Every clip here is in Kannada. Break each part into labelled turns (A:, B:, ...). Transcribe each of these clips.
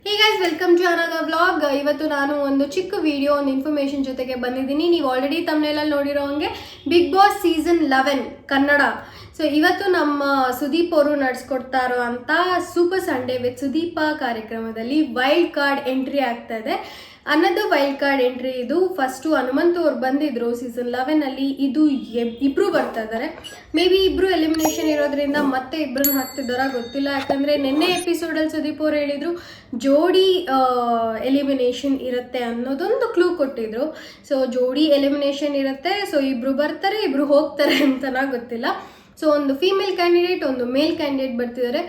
A: Hey guys, welcome to another vlog. ಇವತ್ತು ನಾನು ಒಂದು ಚಿಕ್ಕ ವಿಡಿಯೋ, ಒಂದು ಇನ್ಫಾರ್ಮೇಷನ್ ಜೊತೆಗೆ ಬಂದಿದ್ದೀನಿ. ನೀವು ಆಲ್ರೆಡಿ ತಮ್ಮನೆಲ್ಲ ನೋಡಿರೋ ಹಂಗೆ Bigg boss season 11 Kannada. So ಇವತ್ತು ನಮ್ಮ ಸುದೀಪ್ ಅವರು ನಡೆಸ್ಕೊಡ್ತಾ ಇರೋ ಅಂತ ಸೂಪರ್ ಸಂಡೇ ವಿತ್ ಸುದೀಪ ಕಾರ್ಯಕ್ರಮದಲ್ಲಿ ವೈಲ್ಡ್ ಕಾರ್ಡ್ ಎಂಟ್ರಿ ಆಗ್ತಾ ಇದೆ. ಅನ್ನೋದು ವೈಲ್ಡ್ ಕಾರ್ಡ್ ಎಂಟ್ರಿ. ಇದು ಫಸ್ಟು ಹನುಮಂತು ಅವ್ರು ಬಂದಿದ್ರು ಸೀಸನ್ 11ಅಲ್ಲಿ. ಇದು ಇಬ್ರು ಬರ್ತಾ ಇದ್ದಾರೆ. ಮೇ ಬಿ ಇಬ್ರು ಎಲಿಮಿನೇಷನ್ ಇರೋದ್ರಿಂದ ಮತ್ತೆ ಇಬ್ರನ್ನ ಹಾಕ್ತಿದ್ದಾರ ಗೊತ್ತಿಲ್ಲ. ಯಾಕಂದರೆ ನಿನ್ನೆ ಎಪಿಸೋಡಲ್ಲಿ ಸುದೀಪ್ ಅವ್ರು ಹೇಳಿದ್ರು ಜೋಡಿ ಎಲಿಮಿನೇಷನ್ ಇರುತ್ತೆ ಅನ್ನೋದೊಂದು ಕ್ಲೂ ಕೊಟ್ಟಿದ್ರು. ಸೊ ಜೋಡಿ ಎಲಿಮಿನೇಷನ್ ಇರುತ್ತೆ, ಸೊ ಇಬ್ರು ಬರ್ತಾರೆ ಇಬ್ರು ಹೋಗ್ತಾರೆ ಅಂತನಾ ಗೊತ್ತಿಲ್ಲ. ಸೊ ಒಂದು ಫೀಮೇಲ್ ಕ್ಯಾಂಡಿಡೇಟ್, ಒಂದು ಮೇಲ್ ಕ್ಯಾಂಡಿಡೇಟ್ ಬರ್ತಿದ್ದಾರೆ.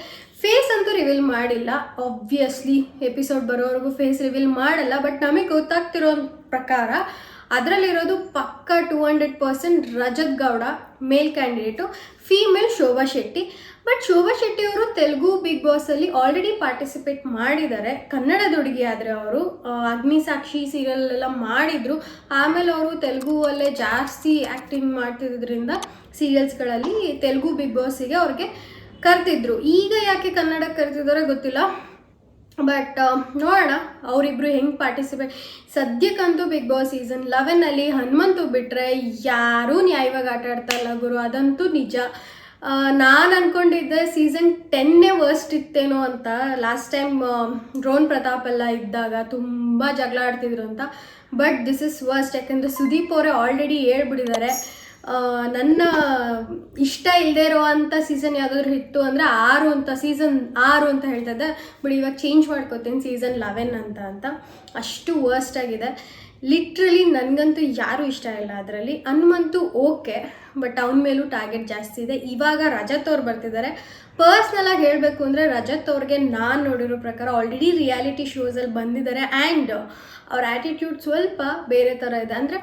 A: ಫೇಸ್ ಅಂತೂ ರಿವೀಲ್ ಮಾಡಿಲ್ಲ, ಆಬ್ವಿಯಸ್ಲಿ ಎಪಿಸೋಡ್ ಬರೋವರೆಗೂ ಫೇಸ್ ರಿವೀಲ್ ಮಾಡಲ್ಲ. ಬಟ್ ನಮಗೆ ಗೊತ್ತಾಗ್ತಿರೋ ಪ್ರಕಾರ ಅದರಲ್ಲಿರೋದು ಪಕ್ಕ 200% Rajath Gowda male candidate, female Shobha Shetty. But Shobha Shetty ಅವರು ತೆಲುಗು ಬಿಗ್ ಬಾಸಲ್ಲಿ ಆಲ್ರೆಡಿ ಪಾರ್ಟಿಸಿಪೇಟ್ ಮಾಡಿದ್ದಾರೆ. ಕನ್ನಡದ ಹುಡುಗಿ ಆದರೆ ಅವರು ಅಗ್ನಿಸಾಕ್ಷಿ ಸೀರಿಯಲ್ ಎಲ್ಲ ಮಾಡಿದರು. ಆಮೇಲೆ ಅವರು ತೆಲುಗುವಲ್ಲೇ ಜಾಸ್ತಿ ಆ್ಯಕ್ಟಿಂಗ್ ಮಾಡ್ತಿದ್ದರಿಂದ ಸೀರಿಯಲ್ಸ್ಗಳಲ್ಲಿ ತೆಲುಗು ಬಿಗ್ ಬಾಸಿಗೆ ಅವ್ರಿಗೆ ಕರೆದಿದ್ರು. ಈಗ ಯಾಕೆ ಕನ್ನಡಕ್ಕೆ ಕರೆದಿದ್ದಾರೋ ಗೊತ್ತಿಲ್ಲ. ಬಟ್ ನೋಡೋಣ ಅವರಿಬ್ರು ಹೆಂಗೆ ಪಾರ್ಟಿಸಿಪೇಟ್. ಸದ್ಯಕ್ಕಂತೂ ಬಿಗ್ ಬಾಸ್ ಸೀಸನ್ 11ಅಲ್ಲಿ ಹನುಮಂತು ಬಿಟ್ಟರೆ ಯಾರೂ ನ್ಯಾಯವಾಗಿ ಆಟ ಆಡ್ತಾ ಇಲ್ಲ ಗುರು, ಅದಂತೂ ನಿಜ. ನಾನು ಅಂದ್ಕೊಂಡಿದ್ದೆ ಸೀಸನ್ 10 ವರ್ಸ್ಟ್ ಇತ್ತೇನೋ ಅಂತ. ಲಾಸ್ಟ್ ಟೈಮ್ ಡ್ರೋನ್ ಪ್ರತಾಪ್ ಎಲ್ಲ ಇದ್ದಾಗ ತುಂಬ ಜಗಳ ಆಡ್ತಿದ್ರು ಅಂತ. But this is worst. ಯಾಕಂದರೆ ಸುದೀಪ್ ಅವರೇ ಆಲ್ರೆಡಿ ಹೇಳ್ಬಿಟ್ಟಿದ್ದಾರೆ, ನನ್ನ ಇಷ್ಟ ಇಲ್ಲದೆ ಇರೋ ಅಂಥ ಸೀಸನ್ ಯಾವುದಾದ್ರು ಇತ್ತು ಅಂದರೆ 6 ಅಂತ, ಸೀಸನ್ 6 ಅಂತ ಹೇಳ್ತಾ ಇದ್ದೆ. ಬಟ್ ಇವಾಗ ಚೇಂಜ್ ಮಾಡ್ಕೋತೀನಿ ಸೀಸನ್ 11 ಅಂತ. ಅಷ್ಟು ವರ್ಸ್ಟ್ ಆಗಿದೆ ಲಿಟ್ರಲಿ. ನನಗಂತೂ ಯಾರೂ ಇಷ್ಟ ಇಲ್ಲ ಅದರಲ್ಲಿ. ಹನುಮಂತು ಓಕೆ, ಬಟ್ ಅವನ ಮೇಲೂ ಟಾರ್ಗೆಟ್ ಜಾಸ್ತಿ ಇದೆ. ಇವಾಗ ರಜತ್ ಅವ್ರು ಬರ್ತಿದ್ದಾರೆ. ಪರ್ಸ್ನಲಾಗಿ ಹೇಳಬೇಕು ಅಂದರೆ ರಜತ್ ಅವ್ರಿಗೆ ನಾನು ನೋಡಿರೋ ಪ್ರಕಾರ ಆಲ್ರೆಡಿ ರಿಯಾಲಿಟಿ ಶೋಸಲ್ಲಿ ಬಂದಿದ್ದಾರೆ. ಆ್ಯಂಡ್ ಅವ್ರ ಆ್ಯಟಿಟ್ಯೂಡ್ ಸ್ವಲ್ಪ ಬೇರೆ ಥರ ಇದೆ. ಅಂದರೆ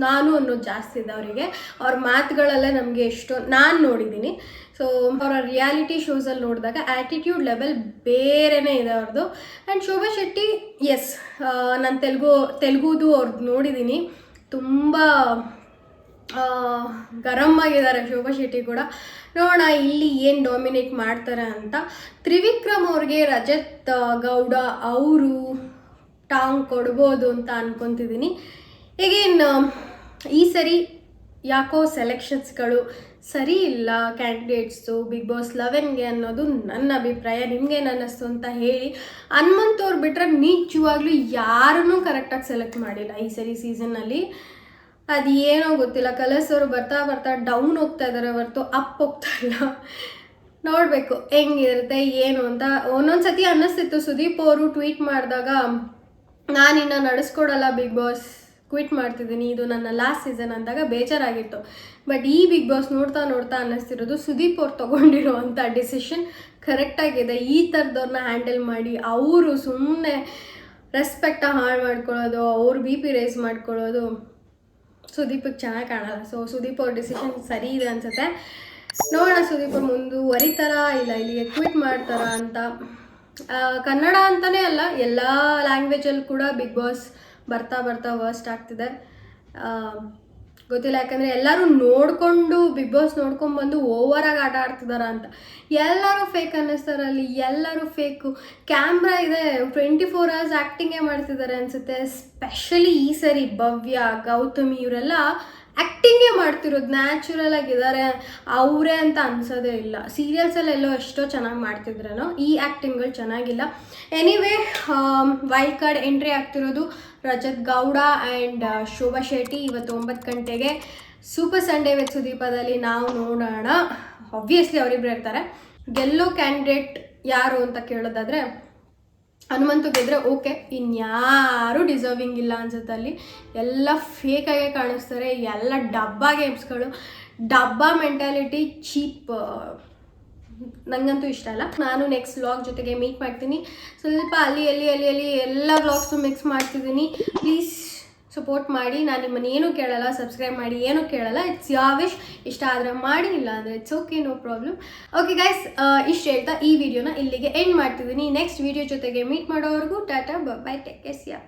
A: ನಾನು ಅನ್ನೋದು ಜಾಸ್ತಿ ಇದೆ ಅವರಿಗೆ. ಅವ್ರ ಮಾತುಗಳಲ್ಲೇ ನಮಗೆ ಎಷ್ಟೋ ನಾನು ನೋಡಿದ್ದೀನಿ. ಸೊ ಅವರ ರಿಯಾಲಿಟಿ ಶೋಸಲ್ಲಿ ನೋಡಿದಾಗ ಆ್ಯಟಿಟ್ಯೂಡ್ ಲೆವೆಲ್ ಬೇರೆಯೇ ಇದೆ ಅವ್ರದ್ದು. ಆ್ಯಂಡ್ ಶೋಭಾ ಶೆಟ್ಟಿ, ಎಸ್, ನಾನು ತೆಲುಗುದು ಅವ್ರದ್ದು ನೋಡಿದ್ದೀನಿ. ತುಂಬ ಗರಮ್ ಆಗಿದ್ದಾರೆ ಶೋಭಾ ಶೆಟ್ಟಿ ಕೂಡ. ನೋಡೋಣ ಇಲ್ಲಿ ಏನು ಡಾಮಿನೇಟ್ ಮಾಡ್ತಾರೆ ಅಂತ. ತ್ರಿವಿಕ್ರಮ್ ಅವ್ರಿಗೆ ರಜತ್ ಗೌಡ ಅವರು ಟಾಂಗ್ ಕೊಡ್ಬೋದು ಅಂತ ಅನ್ಕೊತಿದ್ದೀನಿ. ಈಗೇನ್ ಈ ಸರಿ ಯಾಕೋ ಸೆಲೆಕ್ಷನ್ಸ್ಗಳು ಸರಿ ಇಲ್ಲ ಕ್ಯಾಂಡಿಡೇಟ್ಸು ಬಿಗ್ ಬಾಸ್ 11ಗೆ ಅನ್ನೋದು ನನ್ನ ಅಭಿಪ್ರಾಯ. ನಿಮ್ಗೇನು ಅನ್ನಿಸ್ತು ಅಂತ ಹೇಳಿ. ಹನುಮಂತ್ ಅವ್ರು ಬಿಟ್ಟರೆ ನಿಜವಾಗ್ಲೂ ಯಾರನ್ನೂ ಕರೆಕ್ಟಾಗಿ ಸೆಲೆಕ್ಟ್ ಮಾಡಿಲ್ಲ ಈ ಸರಿ ಸೀಸನ್ನಲ್ಲಿ. ಅದು ಏನೋ ಗೊತ್ತಿಲ್ಲ. ಕಲರ್ಸ್ ಅವರು ಬರ್ತಾ ಬರ್ತಾ ಡೌನ್ ಹೋಗ್ತಾ ಇದ್ದಾರೆ ಹೊರತು ಅಪ್ ಹೋಗ್ತಾ ಇಲ್ಲ. ನೋಡಬೇಕು ಹೆಂಗಿರುತ್ತೆ ಏನು ಅಂತ. ಒಂದೊಂದು ಸತಿ ಅನ್ನಿಸ್ತಿತ್ತು ಸುದೀಪ್ ಅವರು ಟ್ವೀಟ್ ಮಾಡಿದಾಗ, ನಾನಿನ್ನು ನಡೆಸ್ಕೊಡಲ್ಲ ಬಿಗ್ ಬಾಸ್, ಕ್ವಿಟ್ ಮಾಡ್ತಿದ್ದೀನಿ, ಇದು ನನ್ನ ಲಾಸ್ಟ್ ಸೀಸನ್ ಅಂದಾಗ ಬೇಜಾರಾಗಿತ್ತು. ಬಟ್ ಈ ಬಿಗ್ ಬಾಸ್ ನೋಡ್ತಾ ನೋಡ್ತಾ ಅನ್ನಿಸ್ತಿರೋದು ಸುದೀಪ್ ಅವ್ರು ತೊಗೊಂಡಿರೋ ಅಂಥ ಡಿಸಿಷನ್ ಕರೆಕ್ಟಾಗಿದೆ. ಈ ಥರದವ್ರನ್ನ ಹ್ಯಾಂಡಲ್ ಮಾಡಿ ಅವರು ಸುಮ್ಮನೆ ರೆಸ್ಪೆಕ್ಟ ಹಾಳು ಮಾಡ್ಕೊಳ್ಳೋದು, ಅವ್ರು BP ರೈಸ್ ಮಾಡ್ಕೊಳ್ಳೋದು ಸುದೀಪಿಗೆ ಚೆನ್ನಾಗಿ ಕಾಣಲ್ಲ. ಸೊ ಸುದೀಪ್ ಅವ್ರ ಡಿಸಿಷನ್ ಸರಿ ಇದೆ ಅನಿಸುತ್ತೆ. ನೋಡೋಣ ಸುದೀಪ್ ಅವ್ರು ಮುಂದುವರಿತಾರ ಇಲ್ಲ ಇಲ್ಲಿಗೆ ಕ್ವಿಟ್ ಮಾಡ್ತಾರ ಅಂತ. ಕನ್ನಡ ಅಂತಲೇ ಅಲ್ಲ, ಎಲ್ಲ ಲ್ಯಾಂಗ್ವೇಜಲ್ಲಿ ಕೂಡ ಬಿಗ್ ಬಾಸ್ ಬರ್ತಾ ಬರ್ತಾ ವರ್ಸ್ಟ್ ಆಗ್ತಿದೆ. ಗೊತ್ತಿಲ್ಲ, ಯಾಕಂದರೆ ಎಲ್ಲರೂ ನೋಡಿಕೊಂಡು ಬಿಗ್ ಬಾಸ್ ನೋಡ್ಕೊಂಡ್ಬಂದು ಓವರಾಗಿ ಆಟ ಆಡ್ತಿದಾರ ಅಂತ. ಎಲ್ಲರೂ ಫೇಕ್ ಅನ್ನಿಸ್ತಾರಲ್ಲಿ, ಎಲ್ಲರೂ ಫೇಕು. ಕ್ಯಾಮ್ರಾ ಇದೆ, 24 hours ಆ್ಯಕ್ಟಿಂಗೇ ಮಾಡ್ತಿದ್ದಾರೆ ಅನಿಸುತ್ತೆ. ಸ್ಪೆಷಲಿ ಈ ಸರಿ ಭವ್ಯ, ಗೌತಮಿ ಇವರೆಲ್ಲ ಆ್ಯಕ್ಟಿಂಗೇ ಮಾಡ್ತಿರೋದು. ನ್ಯಾಚುರಲ್ ಆಗಿದ್ದಾರೆ ಅವರೇ ಅಂತ ಅನ್ಸೋದೇ ಇಲ್ಲ. ಸೀರಿಯಲ್ಸಲ್ಲೆಲ್ಲೋ ಎಷ್ಟೋ ಚೆನ್ನಾಗಿ ಮಾಡ್ತಿದ್ರೇನೋ, ಈ ಆ್ಯಕ್ಟಿಂಗ್ಗಳು ಚೆನ್ನಾಗಿಲ್ಲ. ಎನಿವೇ, ವೈಲ್ಡ್ ಕಾರ್ಡ್ ಎಂಟ್ರಿ ಆಗ್ತಿರೋದು ರಜತ್ ಗೌಡ ಆ್ಯಂಡ್ ಶೋಭಾ ಶೆಟ್ಟಿ. ಇವತ್ತು 9 ಗಂಟೆಗೆ ಸೂಪರ್ ಸಂಡೇ ವಿತ್ ಸುದೀಪದಲ್ಲಿ ನಾವು ನೋಡೋಣ. ಆಬ್ವಿಯಸ್ಲಿ ಅವರಿಬ್ಬರು ಇರ್ತಾರೆ. ಗೆಲ್ಲೋ ಕ್ಯಾಂಡಿಡೇಟ್ ಯಾರು ಅಂತ ಕೇಳೋದಾದರೆ ಹನುಮಂತು ಗೆದ್ರೆ ಓಕೆ, ಇನ್ಯಾರೂ ಡಿಸರ್ವಿಂಗ್ ಇಲ್ಲ ಅನ್ಸುತ್ತೆ. ಅಲ್ಲಿ ಎಲ್ಲ ಫೇಕಾಗೇ ಕಾಣಿಸ್ತಾರೆ. ಎಲ್ಲ ಡಬ್ಬಾ ಗೇಮ್ಸ್ಗಳು, ಡಬ್ಬಾ ಮೆಂಟಾಲಿಟಿ, ಚೀಪ್. ನನಗಂತೂ ಇಷ್ಟ ಅಲ್ಲ. ನಾನು ನೆಕ್ಸ್ಟ್ ವ್ಲಾಗ್ ಜೊತೆಗೆ ಮೀಟ್ ಮಾಡ್ತೀನಿ. ಸ್ವಲ್ಪ ಅಲ್ಲಿ ಎಲ್ಲ ವ್ಲಾಗ್ಸು ಮಿಕ್ಸ್ ಮಾಡ್ತಿದ್ದೀನಿ. ಪ್ಲೀಸ್ ಸಪೋರ್ಟ್ ಮಾಡಿ. ನಾನು ನಿಮ್ಮನ್ನು ಏನೂ ಕೇಳಲ್ಲ, ಸಬ್ಸ್ಕ್ರೈಬ್ ಮಾಡಿ ಏನೂ ಕೇಳಲ್ಲ. It's your wish. ಇಷ್ಟ ಆದರೆ ಮಾಡಿ, ಇಲ್ಲ ಅಂದರೆ it's okay, no problem. Okay guys, ಇಷ್ಟು ಹೇಳ್ತಾ ಈ ವಿಡಿಯೋನ ಇಲ್ಲಿಗೆ ಎಂಡ್ ಮಾಡ್ತಿದ್ದೀನಿ. ನೆಕ್ಸ್ಟ್ ವಿಡಿಯೋ ಜೊತೆಗೆ ಮೀಟ್ ಮಾಡೋವರೆಗೂ tata, bye, take care, see you.